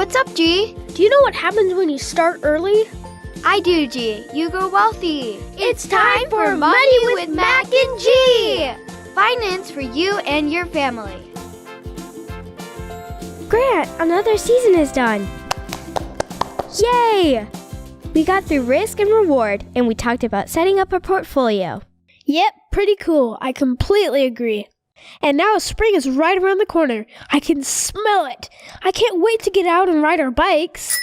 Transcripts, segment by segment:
What's up, G? Do you know what happens when you start early? I do, G. You grow wealthy. It's time for Money with Mac and G. Finance for you and your family. Grant, another season is done. Yay! We got through risk and reward, and we talked about setting up a portfolio. Yep, pretty cool. I completely agree. And now spring is right around the corner. I can smell it. I can't wait to get out and ride our bikes.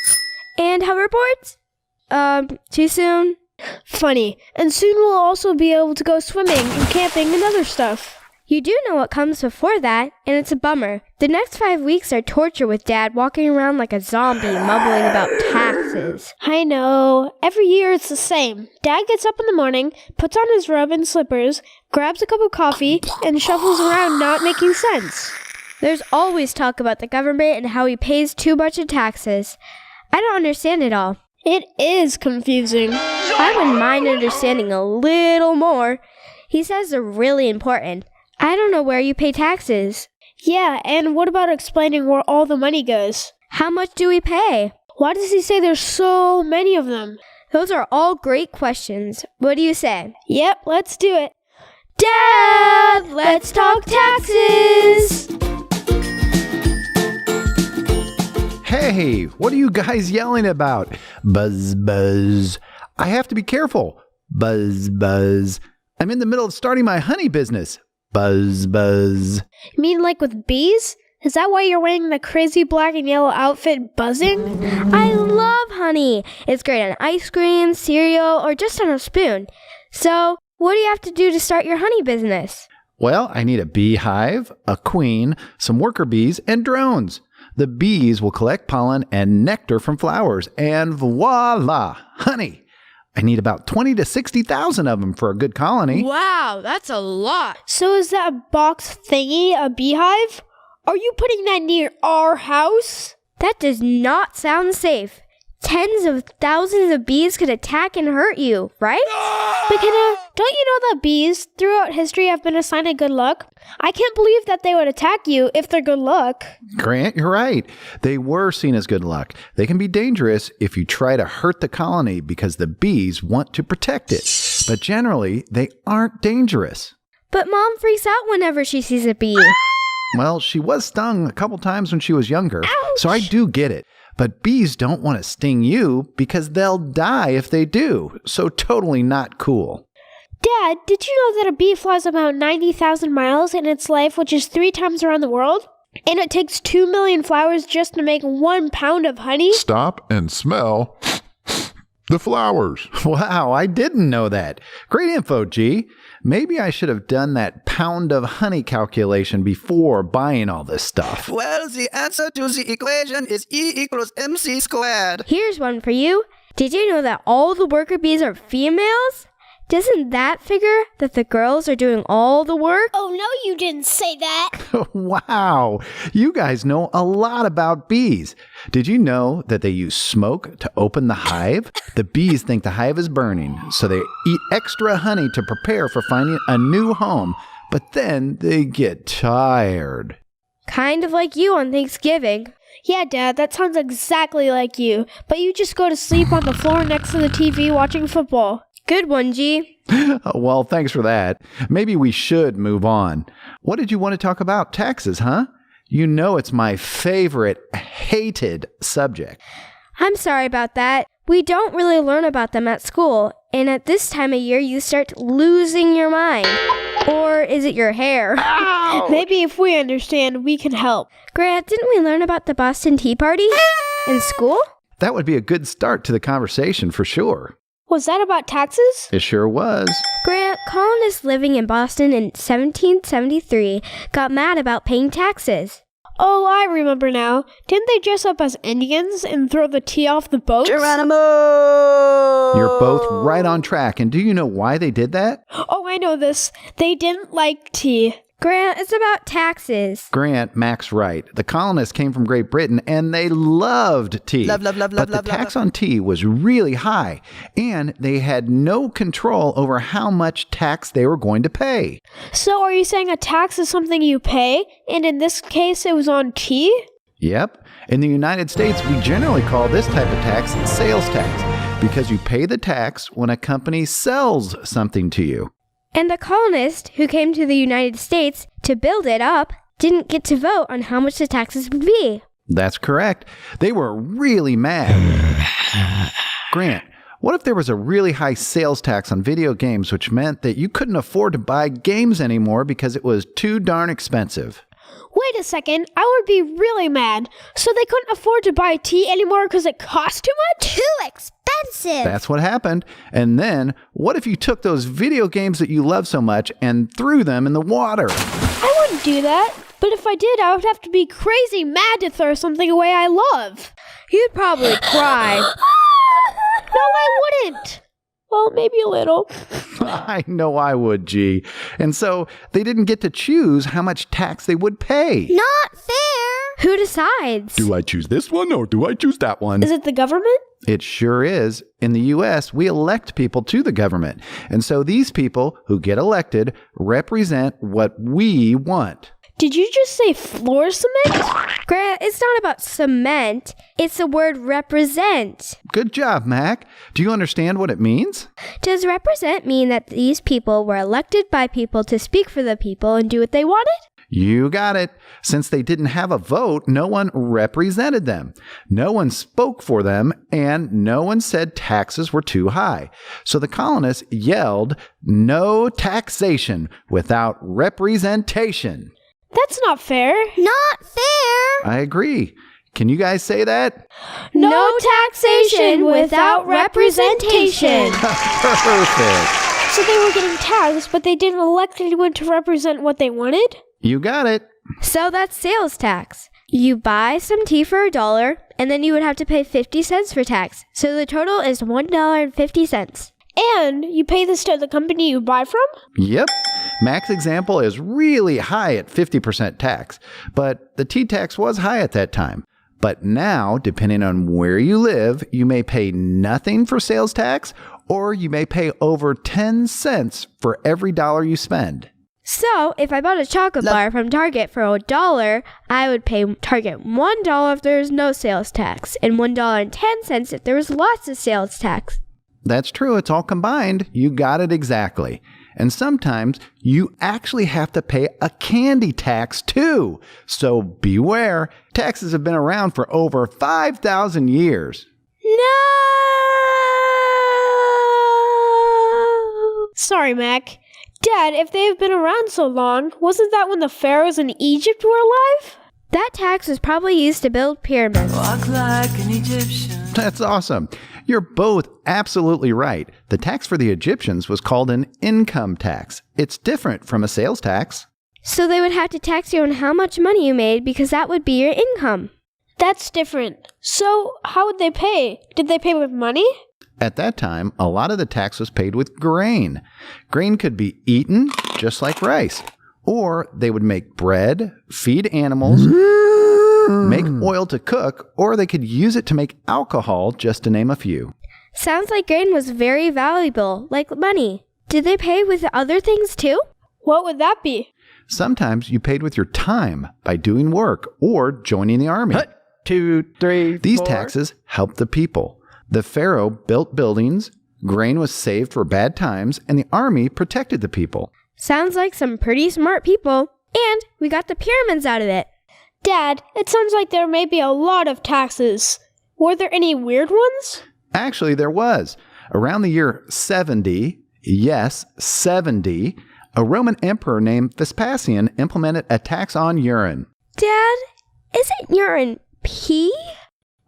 And hoverboards? Too soon? Funny. And soon we'll also be able to go swimming and camping and other stuff. You do know what comes before that, and it's a bummer. The next 5 weeks are torture with Dad walking around like a zombie mumbling about taxes. I know. Every year it's the same. Dad gets up in the morning, puts on his robe and slippers, grabs a cup of coffee, and shuffles around not making sense. There's always talk about the government and how he pays too much in taxes. I don't understand it all. It is confusing. I wouldn't mind understanding a little more. He says they're really important. I don't know where you pay taxes. Yeah, and what about explaining where all the money goes? How much do we pay? Why does he say there's so many of them? Those are all great questions. What do you say? Yep, let's do it. Dad, let's talk taxes! Hey, what are you guys yelling about? Buzz, buzz. I have to be careful. Buzz, buzz. I'm in the middle of starting my honey business. Buzz, buzz. You mean like with bees? Is that why you're wearing the crazy black and yellow outfit buzzing? I love honey. It's great on ice cream, cereal, or just on a spoon. So, what do you have to do to start your honey business? Well, I need a beehive, a queen, some worker bees, and drones. The bees will collect pollen and nectar from flowers, and voila, honey. I need about 20 to 60,000 of them for a good colony. Wow, that's a lot. So is that box thingy a beehive? Are you putting that near our house? That does not sound safe. Tens of thousands of bees could attack and hurt you, right? McKenna, don't you know that bees throughout history have been assigned a good luck? I can't believe that they would attack you if they're good luck. Grant, you're right. They were seen as good luck. They can be dangerous if you try to hurt the colony because the bees want to protect it. But generally, they aren't dangerous. But Mom freaks out whenever she sees a bee. Well, she was stung a couple times when she was younger, Ouch! So I do get it. But bees don't want to sting you because they'll die if they do. So totally not cool. Dad, did you know that a bee flies about 90,000 miles in its life, which is 3 times around the world? And it takes 2 million flowers just to make 1 pound of honey? Stop and smell the flowers. Wow, I didn't know that. Great info, G. Maybe I should have done that pound of honey calculation before buying all this stuff. Well, the answer to the equation is E equals MC squared. Here's one for you. Did you know that all the worker bees are females? Doesn't that figure that the girls are doing all the work? Oh, no, you didn't say that. Wow, you guys know a lot about bees. Did you know that they use smoke to open the hive? The bees think the hive is burning, so they eat extra honey to prepare for finding a new home, but then they get tired. Kind of like you on Thanksgiving. Yeah, Dad, that sounds exactly like you. But you just go to sleep on the floor next to the TV watching football. Good one, G. Well, thanks for that. Maybe we should move on. What did you want to talk about? Taxes, huh? You know it's my favorite, hated subject. I'm sorry about that. We don't really learn about them at school, and at this time of year you start losing your mind. Or is it your hair? Maybe if we understand, we can help. Grant, didn't we learn about the Boston Tea Party in school? That would be a good start to the conversation for sure. Was that about taxes? It sure was. Grant, colonists living in Boston in 1773 got mad about paying taxes. Oh, I remember now. Didn't they dress up as Indians and throw the tea off the boats? Geronimo! You're both right on track. And do you know why they did that? Oh, I know this. They didn't like tea. Grant, it's about taxes. Grant, Mac's right. The colonists came from Great Britain and they loved tea. Love, but the tax on tea was really high and they had no control over how much tax they were going to pay. So are you saying a tax is something you pay? And in this case, it was on tea? Yep. In the United States, we generally call this type of tax sales tax because you pay the tax when a company sells something to you. And the colonists who came to the United States to build it up didn't get to vote on how much the taxes would be. That's correct. They were really mad. Grant, what if there was a really high sales tax on video games, which meant that you couldn't afford to buy games anymore because it was too darn expensive? Wait a second, I would be really mad. So they couldn't afford to buy tea anymore because it cost too much? Too expensive. That's what happened. And then, what if you took those video games that you love so much and threw them in the water? I wouldn't do that. But if I did, I would have to be crazy mad to throw something away I love. You'd probably cry. No, I wouldn't. Well, maybe a little. I know I would, G. And so they didn't get to choose how much tax they would pay. Not fair. Who decides? Do I choose this one or do I choose that one? Is it the government? It sure is. In the U.S., we elect people to the government. And so these people who get elected represent what we want. Did you just say floor cement? Grant, it's not about cement. It's the word represent. Good job, Mac. Do you understand what it means? Does represent mean that these people were elected by people to speak for the people and do what they wanted? You got it. Since they didn't have a vote, no one represented them. No one spoke for them, and no one said taxes were too high. So the colonists yelled, "No taxation without representation." That's not fair. Not fair. I agree. Can you guys say that? No taxation without representation. Perfect. So they were getting taxed, but they didn't elect anyone to represent what they wanted? You got it. So that's sales tax. You buy some tea for $1, and then you would have to pay 50 cents for tax. So the total is $1.50. And you pay this to the company you buy from? Yep. Mac's example is really high at 50% tax, but the tea tax was high at that time. But now, depending on where you live, you may pay nothing for sales tax, or you may pay over 10 cents for every dollar you spend. So, if I bought a chocolate bar from Target for $1, I would pay Target $1 if there was no sales tax, and $1.10 if there was lots of sales tax. That's true. It's all combined. You got it exactly. And sometimes you actually have to pay a candy tax too. So beware. Taxes have been around for over 5,000 years. No! Sorry, Mac. Dad, if they've been around so long, wasn't that when the pharaohs in Egypt were alive? That tax was probably used to build pyramids. Walk like an Egyptian. That's awesome. You're both absolutely right. The tax for the Egyptians was called an income tax. It's different from a sales tax. So they would have to tax you on how much money you made because that would be your income. That's different. So, how would they pay? Did they pay with money? At that time, a lot of the tax was paid with grain. Grain could be eaten just like rice. Or they would make bread, feed animals, make oil to cook, or they could use it to make alcohol, just to name a few. Sounds like grain was very valuable, like money. Did they pay with other things too? What would that be? Sometimes you paid with your time by doing work or joining the army. 2, 3, These 4. taxes helped the people. The Pharaoh built buildings, grain was saved for bad times, and the army protected the people. Sounds like some pretty smart people. And we got the pyramids out of it. Dad, it sounds like there may be a lot of taxes. Were there any weird ones? Actually, there was. Around the year 70, yes, 70, a Roman emperor named Vespasian implemented a tax on urine. Dad, isn't urine pee?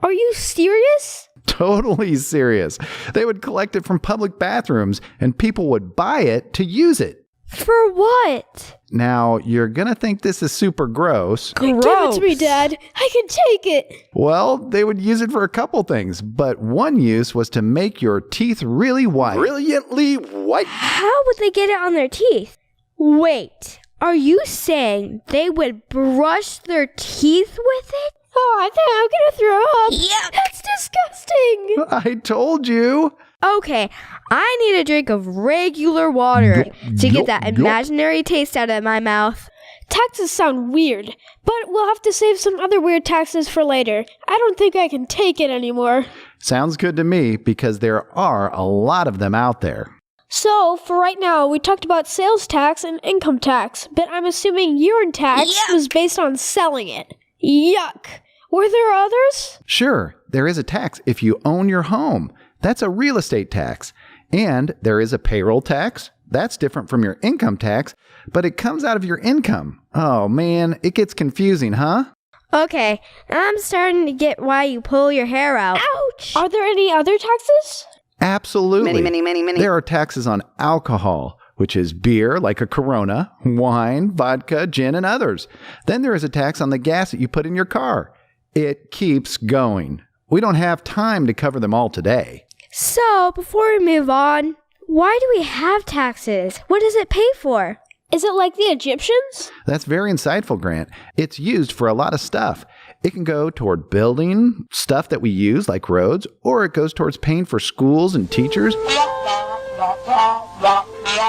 Are you serious? Totally serious. They would collect it from public bathrooms, and people would buy it to use it. For what? Now, you're going to think this is super gross. Give it to me, Dad. I can take it. Well, they would use it for a couple things, but one use was to make your teeth really white. Brilliantly white. How would they get it on their teeth? Wait, are you saying they would brush their teeth with it? Oh, I think I'm gonna throw up. Yuck. That's disgusting. I told you. Okay, I need a drink of regular water to get that imaginary taste out of my mouth. Taxes sound weird, but we'll have to save some other weird taxes for later. I don't think I can take it anymore. Sounds good to me because there are a lot of them out there. So, for right now, we talked about sales tax and income tax, but I'm assuming urine tax was based on selling it. Yuck! Were there others? Sure, there is a tax if you own your home. That's a real estate tax. And there is a payroll tax. That's different from your income tax, but it comes out of your income. Oh man, it gets confusing, huh? Okay, I'm starting to get why you pull your hair out. Ouch! Are there any other taxes? Absolutely. Many. There are taxes on alcohol, which is beer like a Corona, wine, vodka, gin, and others. Then there is a tax on the gas that you put in your car. It keeps going. We don't have time to cover them all today. So, before we move on, why do we have taxes? What does it pay for? Is it like the Egyptians? That's very insightful, Grant. It's used for a lot of stuff. It can go toward building stuff that we use, like roads, or it goes towards paying for schools and teachers,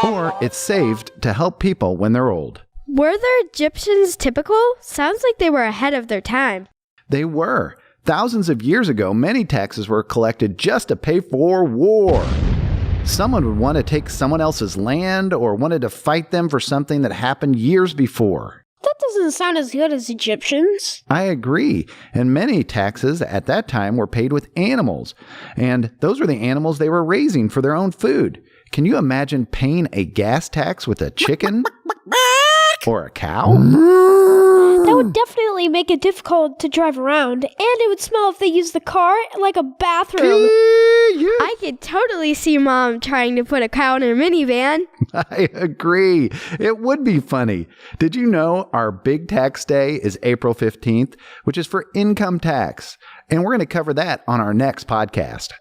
or it's saved to help people when they're old. Were the Egyptians typical? Sounds like they were ahead of their time. They were. Thousands of years ago, many taxes were collected just to pay for war. Someone would want to take someone else's land or wanted to fight them for something that happened years before. That doesn't sound as good as Egyptians. I agree. And many taxes at that time were paid with animals. And those were the animals they were raising for their own food. Can you imagine paying a gas tax with a chicken? Or a cow? That would definitely make it difficult to drive around, and it would smell if they used the car like a bathroom. I could totally see Mom trying to put a cow in her minivan. I agree. It would be funny. Did you know our big tax day is April 15th, which is for income tax? And we're going to cover that on our next podcast.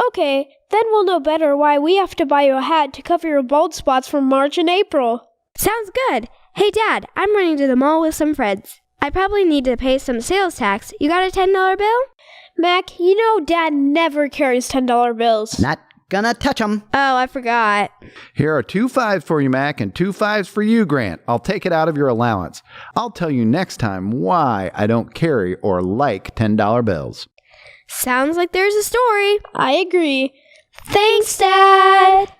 Okay, then we'll know better why we have to buy you a hat to cover your bald spots from March and April. Sounds good. Hey, Dad, I'm running to the mall with some friends. I probably need to pay some sales tax. You got a $10 bill? Mac, you know Dad never carries $10 bills. Not gonna touch 'em. Oh, I forgot. Here are 2 5s for you, Mac, and 2 5s for you, Grant. I'll take it out of your allowance. I'll tell you next time why I don't carry or like $10 bills. Sounds like there's a story. I agree. Thanks, Dad!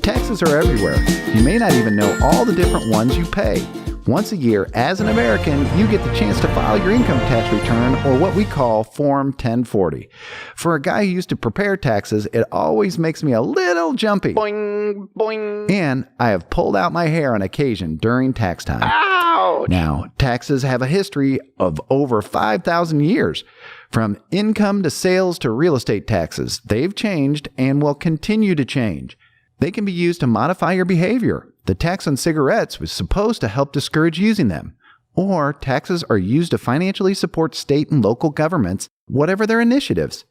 Taxes are everywhere. You may not even know all the different ones you pay. Once a year, as an American, you get the chance to file your income tax return, or what we call Form 1040. For a guy who used to prepare taxes, it always makes me a little jumpy. Boing, boing. And I have pulled out my hair on occasion during tax time. Ouch! Now, taxes have a history of over 5,000 years. From income to sales to real estate taxes, they've changed and will continue to change. They can be used to modify your behavior. The tax on cigarettes was supposed to help discourage using them. Or taxes are used to financially support state and local governments, whatever their initiatives.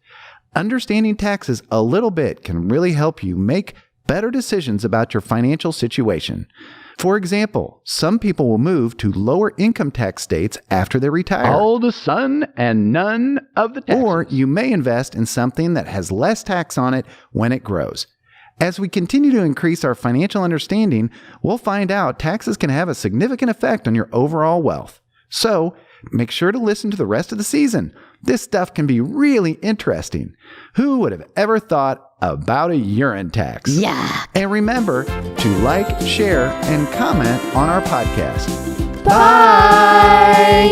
Understanding taxes a little bit can really help you make better decisions about your financial situation. For example, some people will move to lower income tax states after they retire. All the sun and none of the taxes. Or you may invest in something that has less tax on it when it grows. As we continue to increase our financial understanding, we'll find out taxes can have a significant effect on your overall wealth. So, make sure to listen to the rest of the season. This stuff can be really interesting. Who would have ever thought about a urine tax? Yeah. And remember to like, share, and comment on our podcast. Bye!